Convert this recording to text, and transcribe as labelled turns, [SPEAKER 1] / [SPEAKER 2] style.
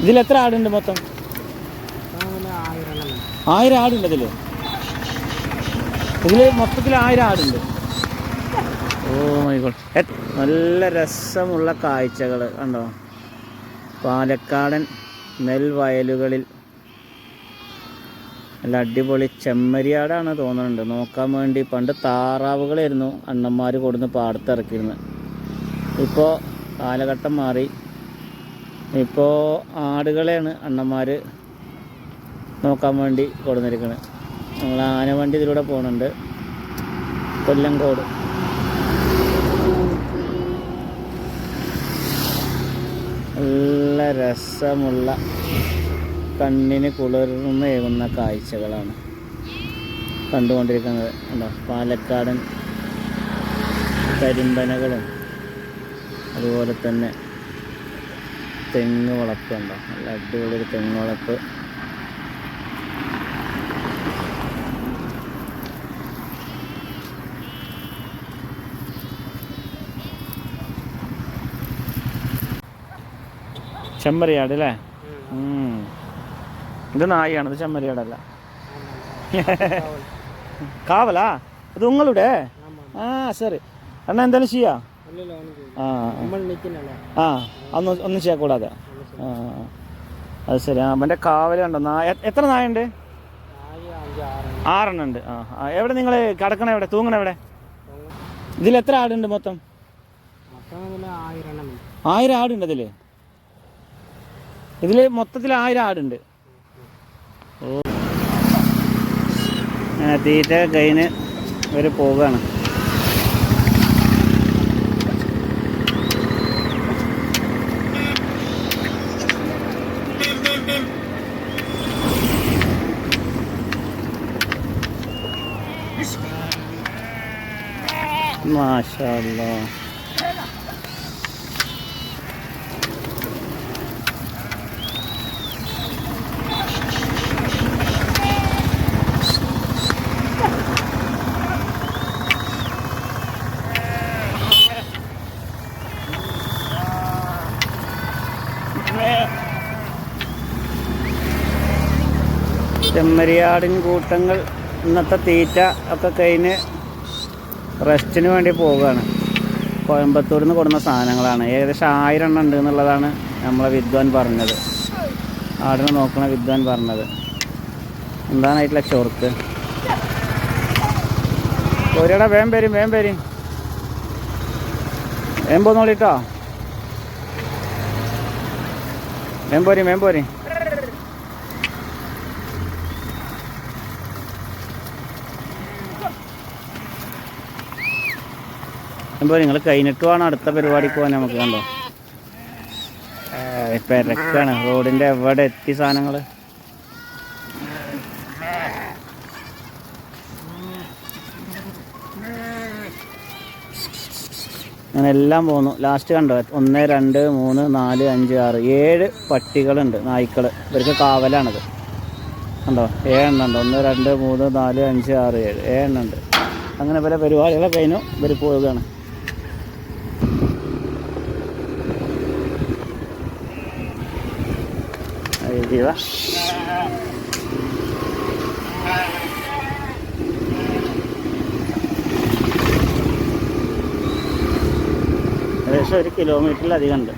[SPEAKER 1] ഇതിൽ എത്ര ആടുണ്ട് മൊത്തം? 1000 ആടുണ്ട് ഇതിൽ മൊത്തത്തിൽ 1000 ആടുണ്ട്. Oh my God. നല്ല രസമുള്ള കാഴ്ചകൾ കണ്ടോ. പാലക്കാടൻ നെൽവയലുകളിൽ നല്ല അടിപൊളി ചെമ്മരിയാടാണ് തോന്നുന്നുണ്ട്. നോക്കാൻ വേണ്ടി പണ്ട് താറാവുകളായിരുന്നു അണ്ണന്മാർ കൊടുന്ന് പാടത്തിറക്കിയിരുന്നത്. ഇപ്പോൾ കാലഘട്ടം മാറി. ഇപ്പോൾ ആടുകളെയാണ് അണ്ണന്മാർ നോക്കാൻ വേണ്ടി കൊടുന്നിരിക്കുന്നത്. നമ്മൾ ആനവണ്ടി ഇതിലൂടെ പോകുന്നുണ്ട്. കൊല്ലങ്കോട് നല്ല രസമുള്ള കണ്ണിന് കുളിർമയേകുന്ന കാഴ്ചകളാണ് കണ്ടുകൊണ്ടിരിക്കുന്നത്. ഉണ്ടോ പാലക്കാടൻ കരിമ്പനകളും അതുപോലെ തന്നെ തെങ്ങ് വളപ്പ് ഉണ്ടോ. നല്ല അടിപൊളി ഒരു തെങ്ങ് വളപ്പ്. ചെമ്മരിയാട് അല്ലേ? ഇത് നായാണ്, ഇത് ചെമ്മരിയാടല്ല. കാവലാ ഇത് ഉങ്ങളുടെ? ആ ശരി. അണ്ണ എന്തായാലും ചെയ്യാ. ഒന്നും ചെയ്യക്കൂടാതെ. അത് ശരി. അവൻ്റെ കാവൽ കണ്ടോ. എത്ര നായുണ്ട്? 6 ഉണ്ട്. എവിടെ നിങ്ങൾ കിടക്കണ? എവിടെ തൂങ്ങണ? എവിടെ? ഇതിൽ എത്ര ആടുണ്ട് മൊത്തം? 1000 ആടുണ്ട് ഇതിൽ മൊത്തത്തിൽ 1000 ആടുണ്ട്. ഓ അങ്ങനെ തീറ്റ കഴിഞ്ഞ് ഇവർ പോവുകയാണ്. മാഷാ അല്ലാഹ്. ചെമ്മരിയാടിൻ കൂട്ടങ്ങൾ ഇന്നത്തെ തീറ്റ ഒക്കെ കഴിഞ്ഞ് റെസ്റ്റിന് വേണ്ടി പോവുകയാണ്. കോയമ്പത്തൂരിൽ നിന്ന് കൊടുന്ന സാധനങ്ങളാണ്. ഏകദേശം 1000 എണ്ണം ഉണ്ട് എന്നുള്ളതാണ് നമ്മളെ വിദ്വാൻ പറഞ്ഞത്. ആടിനെ നോക്കണ വിദ്വാൻ പറഞ്ഞത്. എന്താണായിട്ടില്ല ചോർക്ക്. ഒരിടെ വേം പേരും വേം പോന്നോളിട്ടോ. വേം പോരി. അപ്പോൾ നിങ്ങൾ കഴിഞ്ഞിട്ട് വേണം അടുത്ത പരിപാടിക്ക് പോകാൻ. നമുക്ക് കണ്ടോ പെരക്കാണ്. റോഡിൻ്റെ എവിടെ എത്തി സാധനങ്ങൾ. അങ്ങനെ എല്ലാം പോന്നു. ലാസ്റ്റ് കണ്ടോ 1 2 3 4 5 6 7 പട്ടികളുണ്ട്, നായ്ക്കൾ. ഇവർക്ക് കാവലാണിത്. കണ്ടോ 7 എണ്ണം ഉണ്ട്. 1 2 3 4 5 6 7 എണ്ണം ഉണ്ട്. അങ്ങനെ പല പരിപാടികളൊക്കെ കഴിഞ്ഞു ഇവർ പോവുകയാണ്. ഏകദേശം 1 കിലോമീറ്ററിലധികം ഉണ്ട്.